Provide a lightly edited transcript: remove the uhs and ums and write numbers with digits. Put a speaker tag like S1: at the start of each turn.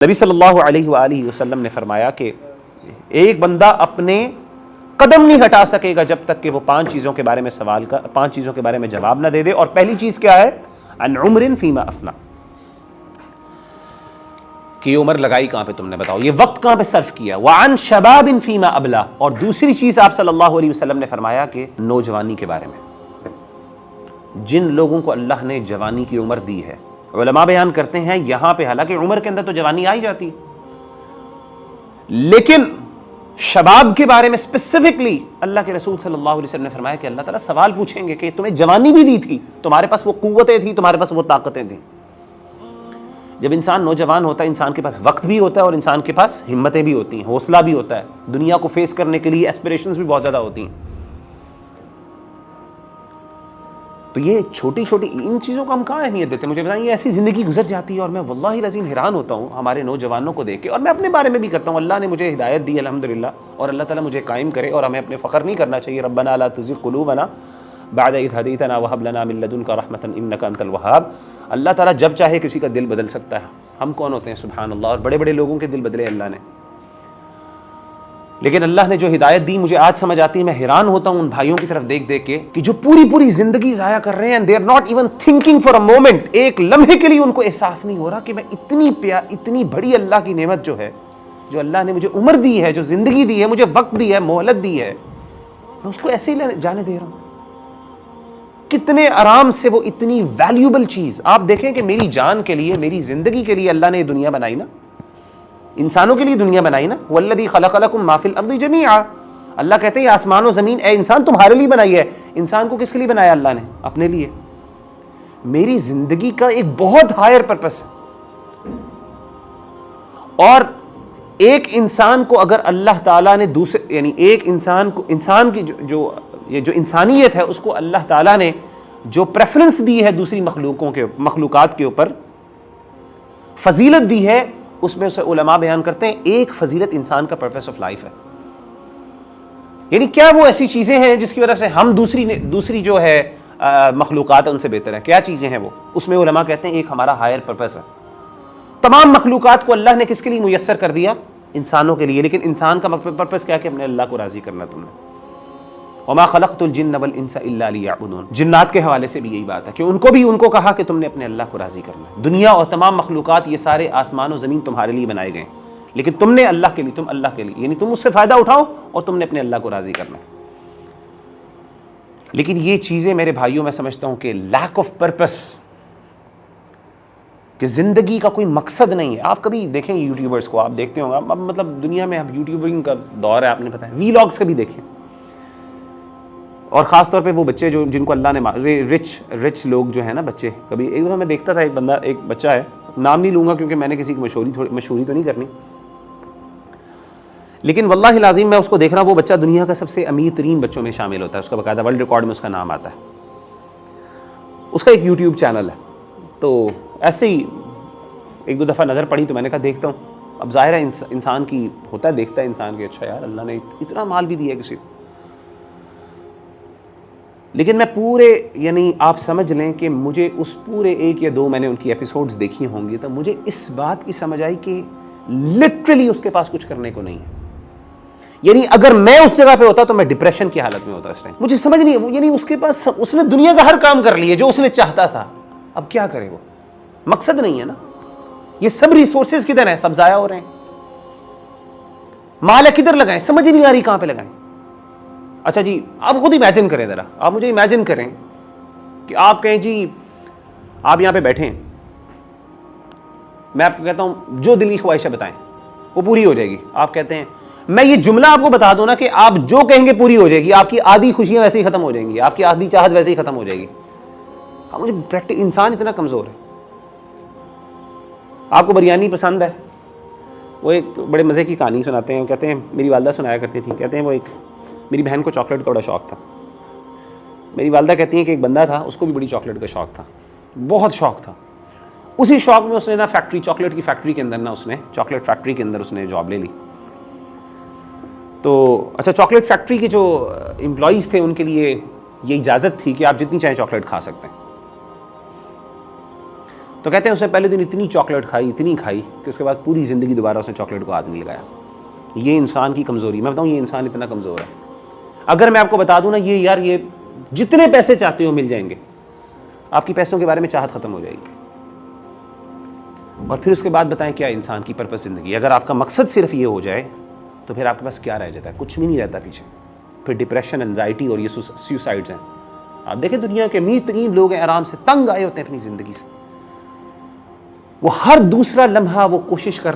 S1: نبی صلی اللہ علیہ وآلہ وسلم نے فرمایا کہ ایک بندہ اپنے قدم نہیں ہٹا سکے گا جب تک کہ وہ پانچ چیزوں کے بارے میں جواب نہ دے دے. اور پہلی چیز کیا ہے؟ عن عمر فیما افنا، کہ یہ عمر لگائی کہاں پہ تم نے، بتاؤ یہ وقت کہاں پہ صرف کیا. وعن شباب فیما ابلا، اور دوسری چیز آپ صلی اللہ علیہ وسلم نے فرمایا کہ نوجوانی کے بارے میں، جن لوگوں کو اللہ نے جوانی کی عمر دی ہے. علماء بیان کرتے ہیں یہاں پہ حالانکہ عمر کے اندر تو جوانی آئی جاتی، لیکن شباب کے بارے میں اسپیسیفکلی اللہ کے رسول صلی اللہ علیہ وسلم نے فرمایا کہ اللہ تعالیٰ سوال پوچھیں گے کہ تمہیں جوانی بھی دی تھی، تمہارے پاس وہ قوتیں تھیں، تمہارے پاس وہ طاقتیں تھیں. جب انسان نوجوان ہوتا ہے انسان کے پاس وقت بھی ہوتا ہے اور انسان کے پاس ہمتیں بھی ہوتی ہیں، حوصلہ بھی ہوتا ہے، دنیا کو فیس کرنے کے لیے ایسپریشنز بھی بہت زیادہ ہوتی ہیں. تو یہ چھوٹی چھوٹی ان چیزوں کو ہم کہاں اہمیت دیتے ہیں؟ مجھے بتائیں، یہ ایسی زندگی گزر جاتی ہے اور میں واللہ العظیم حیران ہوتا ہوں ہمارے نوجوانوں کو دیکھ کے، اور میں اپنے بارے میں بھی کرتا ہوں. اللہ نے مجھے ہدایت دی الحمدللہ، اور اللہ تعالیٰ مجھے قائم کرے، اور ہمیں اپنے فخر نہیں کرنا چاہیے. ربنا لا تزغ قلوبنا بعد اذ ہدیتنا وہب لنا من لدنک رحمۃ انک انت الوہاب. اللہ تعالیٰ جب چاہے کسی کا دل بدل سکتا ہے. ہم کون ہوتے ہیں سبحان اللہ، اور بڑے بڑے لوگوں کے دل بدلے اللہ نے. لیکن اللہ نے جو ہدایت دی مجھے آج سمجھ آتی ہے. میں حیران ہوتا ہوں ان بھائیوں کی طرف دیکھ دیکھ کے کہ جو پوری زندگی ضائع کر رہے ہیں، they are not even thinking for a moment. ایک لمحے کے لیے ان کو احساس نہیں ہو رہا کہ میں اتنی بڑی اللہ کی نعمت جو ہے، جو اللہ نے مجھے عمر دی ہے، جو زندگی دی ہے، مجھے وقت دی ہے، مہلت دی ہے، میں اس کو ایسے ہی جانے دے رہا ہوں. کتنے آرام سے وہ اتنی ویلیوبل چیز. آپ دیکھیں کہ میری جان کے لیے، میری زندگی کے لیے اللہ نے یہ دنیا بنائی نا، انسانوں کے لیے دنیا بنائی نا. والذی خلق لکم ما فی الارض جمیعا. اللہ کہتے ہیں یہ آسمان و زمین اے انسان تمہارے لیے بنائی ہے. انسان کو کس کے لیے بنایا اللہ نے؟ اپنے لیے. میری زندگی کا ایک بہت ہائر پرپس ہے. اور ایک انسان کو اگر اللہ تعالیٰ نے یعنی ایک انسان کو، انسان کی جو انسانیت ہے، اس کو اللہ تعالیٰ نے جو پریفرنس دی ہے دوسری مخلوقات کے اوپر، فضیلت دی ہے، اس میں سے علماء بیان کرتے ہیں ایک فضیلت انسان کا پرپس آف لائف ہے. یعنی کیا وہ ایسی چیزیں ہیں جس کی وجہ سے ہم دوسری جو ہے مخلوقات ان سے بہتر ہیں؟ کیا چیزیں ہیں وہ؟ اس میں علماء کہتے ہیں ایک ہمارا ہائر پرپس ہے. تمام مخلوقات کو اللہ نے کس کے لیے میسر کر دیا؟ انسانوں کے لیے. لیکن انسان کا پرپس کیا کہ اپنے اللہ کو راضی کرنا. تم نے وما خلقت الجن والانس الا لیعبدون. جنات کے حوالے سے بھی یہی بات ہے کہ ان کو کہا کہ تم نے اپنے اللہ کو راضی کرنا ہے. دنیا اور تمام مخلوقات، یہ سارے آسمان و زمین تمہارے لیے بنائے گئے، لیکن تم نے اللہ کے لیے، تم اللہ کے لیے، یعنی تم اس سے فائدہ اٹھاؤ اور تم نے اپنے اللہ کو راضی کرنا ہے. لیکن یہ چیزیں میرے بھائیوں میں سمجھتا ہوں کہ لیک آف پرپس، کہ زندگی کا کوئی مقصد نہیں ہے. آپ کبھی دیکھیں یوٹیوبرز کو، آپ دیکھتے ہوں گے، مطلب دنیا میں اب یوٹیوبنگ کا دور ہے، آپ نے پتہ ہے، ویلاگس کبھی دیکھیں، اور خاص طور پہ وہ بچے جن کو اللہ نے رچ لوگ جو ہیں نا بچے. کبھی ایک دفعہ میں دیکھتا تھا ایک بچہ ہے، نام نہیں لوں گا کیونکہ میں نے کسی کی مشہوری تو نہیں کرنی، لیکن واللہ العظیم میں اس کو دیکھ رہا ہوں، وہ بچہ دنیا کا سب سے امیر ترین بچوں میں شامل ہوتا ہے، اس کا باقاعدہ ورلڈ ریکارڈ میں اس کا نام آتا ہے. اس کا ایک یوٹیوب چینل ہے. تو ایسے ہی ایک دو دفعہ نظر پڑی تو میں نے کہا دیکھتا ہوں. اب ظاہر ہے انسان کی ہوتا ہے، دیکھتا ہے انسان کہ اچھا یار اللہ نے اتنا مال بھی دیا ہے کسی کو. لیکن میں یعنی آپ سمجھ لیں کہ مجھے اس پورے ایک یا دو میں نے ان کی ایپیسوڈز دیکھی ہوں گی، تو مجھے اس بات کی سمجھ آئی کہ لٹرلی اس کے پاس کچھ کرنے کو نہیں ہے. یعنی اگر میں اس جگہ پہ ہوتا تو میں ڈپریشن کی حالت میں ہوتا اس ٹائم. مجھے سمجھ نہیں، یعنی اس کے پاس، اس نے دنیا کا ہر کام کر لیا جو اس نے چاہتا تھا، اب کیا کرے وہ؟ مقصد نہیں ہے نا. یہ سب ریسورسز کدھر ہیں؟ سب ضائع ہو رہے ہیں. مال کدھر لگائیں؟ سمجھ نہیں آ رہی کہاں پہ لگائیں. اچھا جی، آپ خود امیجن کریں ذرا، آپ مجھے امیجن کریں کہ آپ کہیں جی آپ یہاں پہ بیٹھیں، میں آپ کو کہتا ہوں جو دل کی خواہشیں بتائیں وہ پوری ہو جائے گی. آپ کہتے ہیں میں یہ جملہ آپ کو بتا دوں نا کہ آپ جو کہیں گے پوری ہو جائے گی، آپ کی آدھی خوشیاں ویسے ہی ختم ہو جائیں گی، آپ کی آدھی چاہت ویسے ہی ختم ہو جائے گی. مجھے انسان اتنا کمزور ہے. آپ کو بریانی پسند ہے، وہ ایک بڑے مزے کی کہانی سناتے ہیں، کہتے ہیں میری والدہ سنایا کرتی تھی. کہتے ہیں وہ میری بہن کو چاکلیٹ کا بڑا شوق تھا. میری والدہ کہتی ہیں کہ ایک بندہ تھا، اس کو بھی بڑی چاکلیٹ کا شوق تھا، بہت شوق تھا. اسی شوق میں اس نے نا چاکلیٹ کی فیکٹری کے اندر چاکلیٹ فیکٹری کے اندر اس نے جاب لے لی. تو اچھا، چاکلیٹ فیکٹری کے جو امپلائیز تھے ان کے لیے یہ اجازت تھی کہ آپ جتنی چاہیں چاکلیٹ کھا سکتے ہیں. تو کہتے ہیں اس نے پہلے دن اتنی چاکلیٹ کھائی کہ اس کے بعد پوری زندگی دوبارہ اس نے چاکلیٹ کو ہاتھ نہیں لگایا. یہ انسان کی کمزوری. میں بتاؤں یہ انسان اتنا کمزور ہے. اگر میں آپ کو بتا دوں نا یہ جتنے پیسے چاہتے ہو مل جائیں گے, آپ کی پیسوں کے بارے میں چاہت ختم ہو جائے گی. اور پھر اس کے بعد بتائیں کیا انسان کی پرپس زندگی. اگر آپ کا مقصد صرف یہ ہو جائے تو پھر آپ کے پاس کیا رہ جاتا ہے؟ کچھ بھی نہیں رہتا پیچھے. پھر ڈپریشن, انزائٹی اور یہ سوسائڈز ہیں. آپ دیکھیں دنیا کے امیر ترین لوگ ہیں, آرام سے تنگ آئے ہوتے ہیں اپنی زندگی سے. وہ ہر دوسرا لمحہ وہ کوشش کر